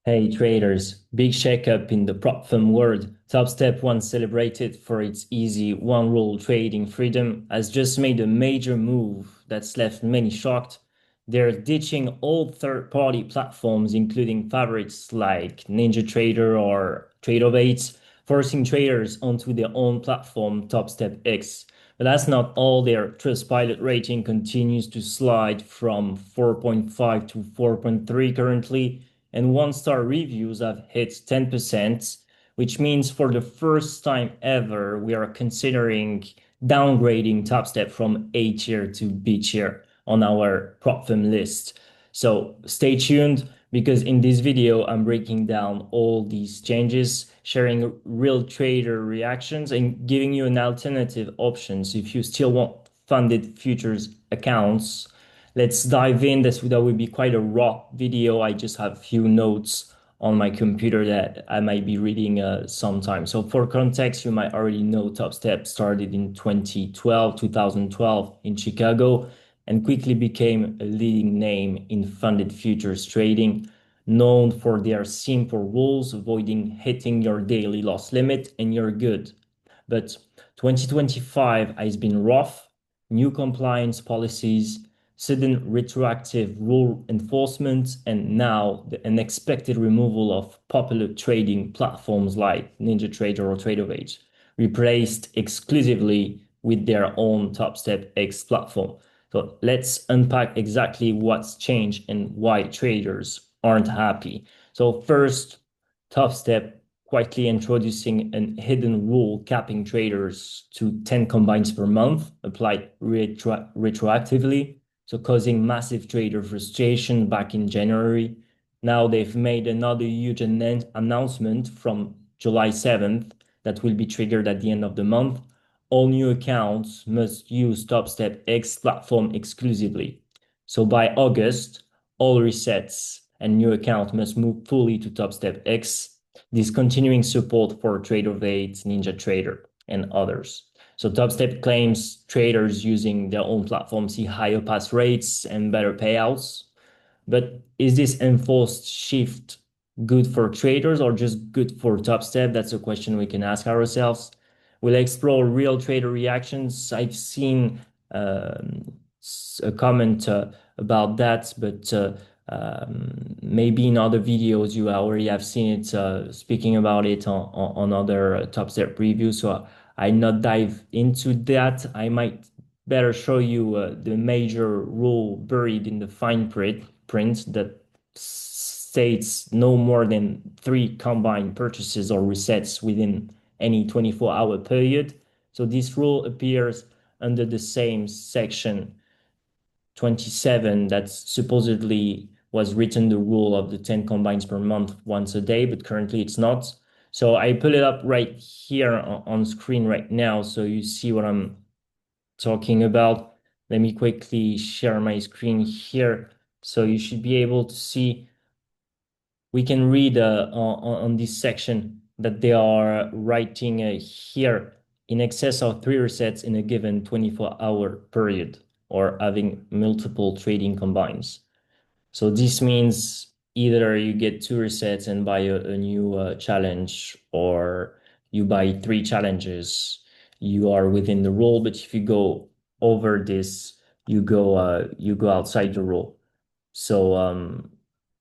Hey traders, big shakeup in the prop firm world. Topstep, once celebrated for its easy one rule trading freedom, has just made a major move that's left many shocked. They're ditching all third-party platforms, including favorites like NinjaTrader or Tradovate, forcing traders onto their own platform, Topstep X. But that's not all. Their Trustpilot rating continues to slide from 4.5 to 4.3 currently, and one-star reviews have hit 10%, which means for the first time ever, we are considering downgrading Topstep from A tier to B tier on our prop firm list. So stay tuned because in this video, I'm breaking down all these changes, sharing real trader reactions, and giving you an alternative options if you still want funded futures accounts. Let's dive in. That will be quite a raw video. I just have a few notes on my computer that I might be reading sometime. So for context, you might already know Topstep started in 2012 in Chicago and quickly became a leading name in funded futures trading, known for their simple rules, avoiding hitting your daily loss limit and you're good. But 2025 has been rough, new compliance policies, sudden retroactive rule enforcement, and now the unexpected removal of popular trading platforms like NinjaTrader or Tradovate, replaced exclusively with their own Topstep X platform. So let's unpack exactly what's changed and why traders aren't happy. So first, Topstep quietly introducing a hidden rule capping traders to 10 combines per month applied retroactively, so causing massive trader frustration back in January. Now they've made another huge announcement from July 7th that will be triggered at the end of the month. All new accounts must use Topstep X platform exclusively. So by August, all resets and new accounts must move fully to Topstep X, discontinuing support for Tradovate, NinjaTrader, and others. So Topstep claims traders using their own platform see higher pass rates and better payouts. But is this enforced shift good for traders or just good for Topstep? That's a question we can ask ourselves. We'll explore real trader reactions. I've seen a comment about that, but maybe in other videos you already have seen it speaking about it on other Topstep reviews. So I not dive into that. I might better show you the major rule buried in the fine print that states no more than 3 combined purchases or resets within any 24-hour period. So this rule appears under the same section 27 that supposedly was written the rule of the 10 combines per month once a day, but currently it's not. So I pull it up right here on screen right now so you see what I'm talking about. Let me quickly share my screen here. So you should be able to see, we can read on this section that they are writing here in excess of 3 resets in a given 24-hour period or having multiple trading combines. So this means either you get 2 resets and buy a new challenge, or you buy 3 challenges. You are within the rule, but if you go over this, you go outside the rule. So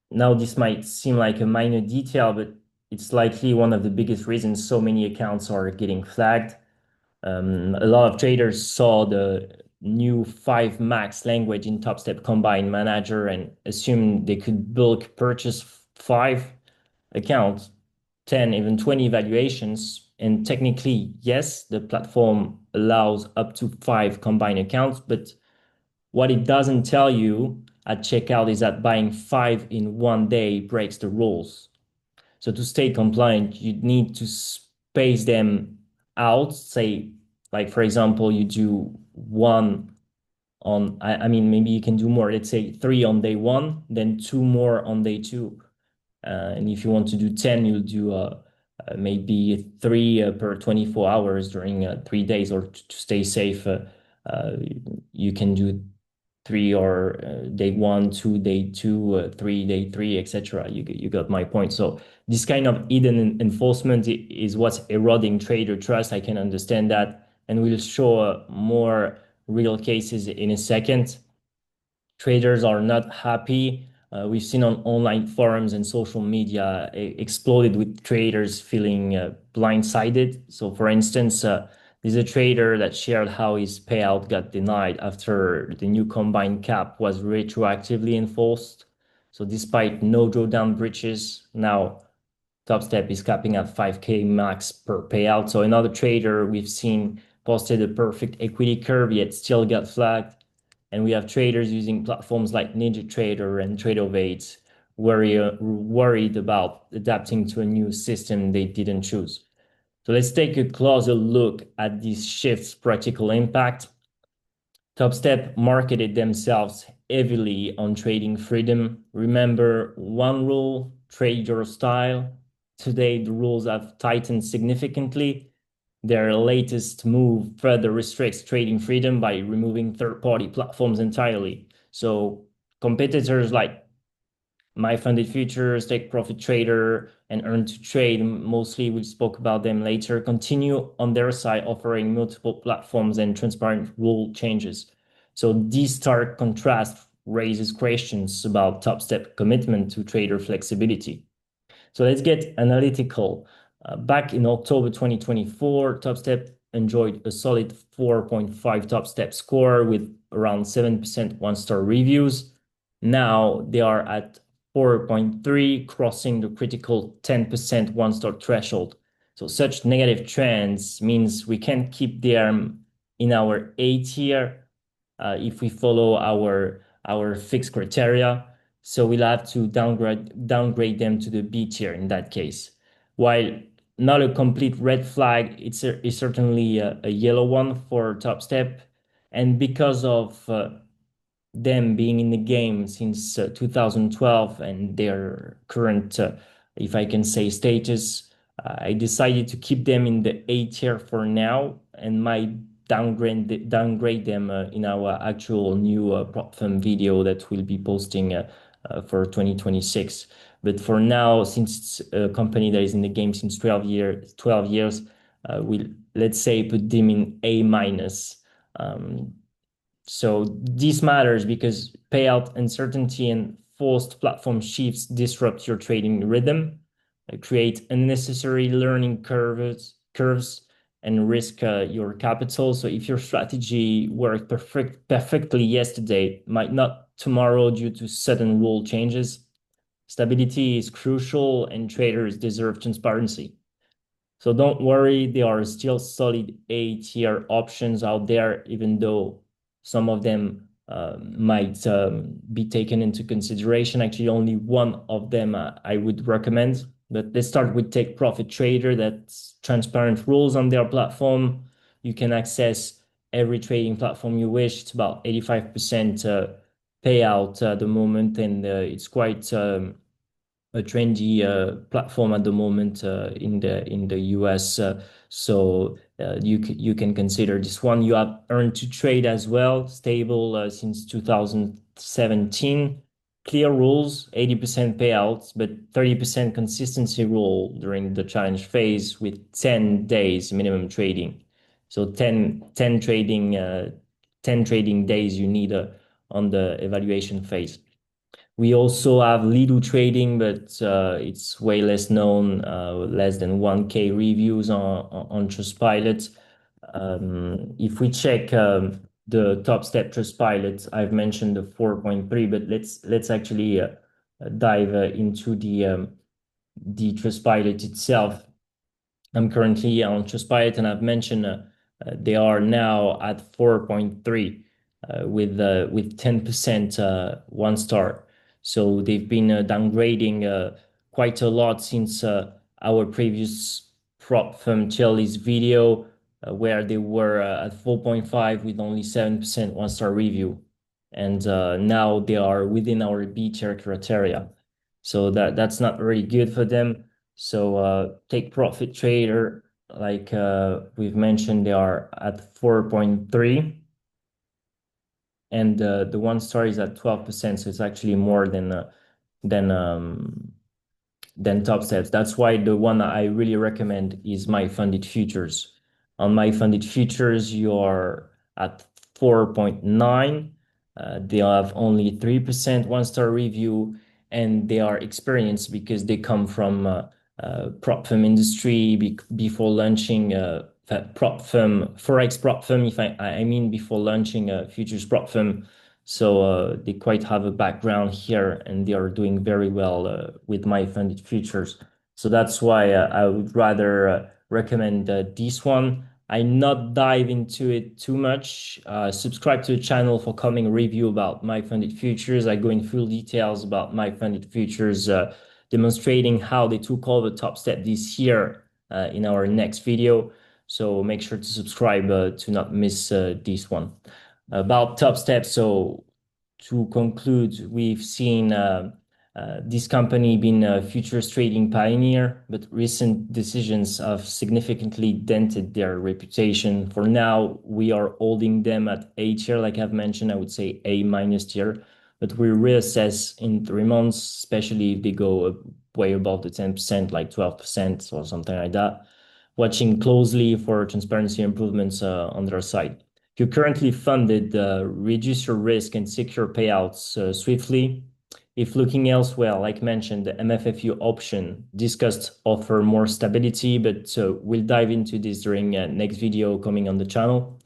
now this might seem like a minor detail, but it's likely one of the biggest reasons so many accounts are getting flagged. A lot of traders saw the new 5 max language in Topstep Combine Manager and assumed they could bulk purchase 5 accounts, 10, even 20 valuations. And technically, yes, the platform allows up to 5 combined accounts, but what it doesn't tell you at checkout is that buying 5 in one day breaks the rules. So to stay compliant, you need to space them out. Say, like for example, you do one on, I mean, maybe you can do more. Let's say 3 on day 1, then 2 more on day 2. And if you want to do 10, you'll do maybe 3 per 24 hours during 3 days, or to stay safe, you can do three or day one, two, day two, three, day three, etc. You got my point. So this kind of hidden enforcement is what's eroding trader trust. I can understand that, and we'll show more real cases in a second. Traders are not happy. We've seen on online forums and social media exploded with traders feeling blindsided. So, for instance, there's a trader that shared how his payout got denied after the new combined cap was retroactively enforced. So, despite no drawdown breaches, now Topstep is capping at 5K max per payout. So, another trader we've seen posted a perfect equity curve yet still got flagged. And we have traders using platforms like NinjaTrader and Tradovate worried about adapting to a new system they didn't choose. So let's take a closer look at these shifts' practical impact. Topstep marketed themselves heavily on trading freedom. Remember, one rule, trade your style. Today, the rules have tightened significantly. Their latest move further restricts trading freedom by removing third-party platforms entirely. So competitors like My Funded Futures, Take Profit Trader, and Earn to Trade, mostly we spoke about them later, continue on their side offering multiple platforms and transparent rule changes. So this stark contrast raises questions about Topstep commitment to trader flexibility. So let's get analytical. Back in October 2024, Topstep enjoyed a solid 4.5 Topstep score with around 7% one-star reviews. Now they are at 4.3, crossing the critical 10% one-star threshold. So such negative trends means we can't keep them in our A tier if we follow our fixed criteria. So we'll have to downgrade them to the B tier in that case. While not a complete red flag, it's certainly a yellow one for Topstep. And because of them being in the game since 2012 and their current, if I can say, status, I decided to keep them in the A tier for now and might downgrade them in our actual new prop firm video that we'll be posting for 2026. But for now, since it's a company that is in the game since 12 years, we'll, let's say, put them in A minus. So this matters because payout uncertainty and forced platform shifts disrupt your trading rhythm, create unnecessary learning curves and risk your capital. So if your strategy worked perfectly yesterday, might not tomorrow due to sudden rule changes. Stability is crucial and traders deserve transparency. So don't worry, there are still solid A tier options out there, even though some of them might be taken into consideration. Actually, only one of them I would recommend. But let's start with Take Profit Trader. That's transparent rules on their platform. You can access every trading platform you wish. It's about 85% payout at the moment, and it's quite a trendy platform at the moment in the US. So you can consider this one. You have Earn to Trade as well, stable since 2017. Clear rules, 80% payouts, but 30% consistency rule during the challenge phase with 10 days minimum trading. So 10 trading 10 trading days you need on the evaluation phase. We also have Lido Trading, but it's way less known, less than 1K reviews on Trustpilot. If we check the Topstep Trustpilot, I've mentioned the 4.3, but let's actually dive into the Trustpilot itself. I'm currently on Trustpilot, and I've mentioned they are now at 4.3 with 10% one star. So they've been downgrading quite a lot since our previous prop firm Chelly's video, where they were at 4.5 with only 7% one-star review. And now they are within our B tier criteria. So that's not very good for them. So Take Profit Trader, like we've mentioned, they are at 4.3. and the one star is at 12%, so it's actually more than than Topstep. That's why the one I really recommend is my funded futures. On my funded futures, you're at 4.9. They have only 3% one-star review, and they are experienced because they come from prop firm industry before launching prop firm, Forex prop firm, if I mean before launching a futures prop firm. So they quite have a background here, and they are doing very well with my funded futures. So that's why I would rather recommend this one. I not dive into it too much. Subscribe to the channel for coming review about my funded futures. I go in full details about my funded futures, demonstrating how they took all the top step this year in our next video. So make sure to subscribe to not miss this one about Topstep. So to conclude, we've seen this company being a futures trading pioneer, but recent decisions have significantly dented their reputation. For now, we are holding them at A tier, like I've mentioned, I would say A minus tier, but we reassess in 3 months, especially if they go way above the 10%, like 12% or something like that, watching closely for transparency improvements on their side. If you're currently funded, reduce your risk and secure payouts swiftly. If looking elsewhere, like mentioned, the MFFU option discussed offer more stability, but we'll dive into this during next video coming on the channel.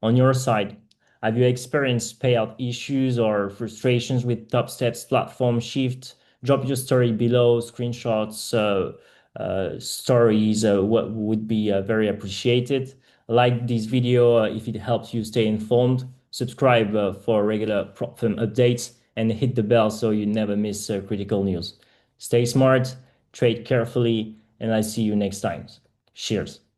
On your side, have you experienced payout issues or frustrations with Topstep's platform shift? Drop your story below, screenshots, stories, what would be very appreciated. Like this video if it helps you stay informed. Subscribe for regular prop firm updates and hit the bell so you never miss critical news. Stay smart, trade carefully, and I see you next time. Cheers.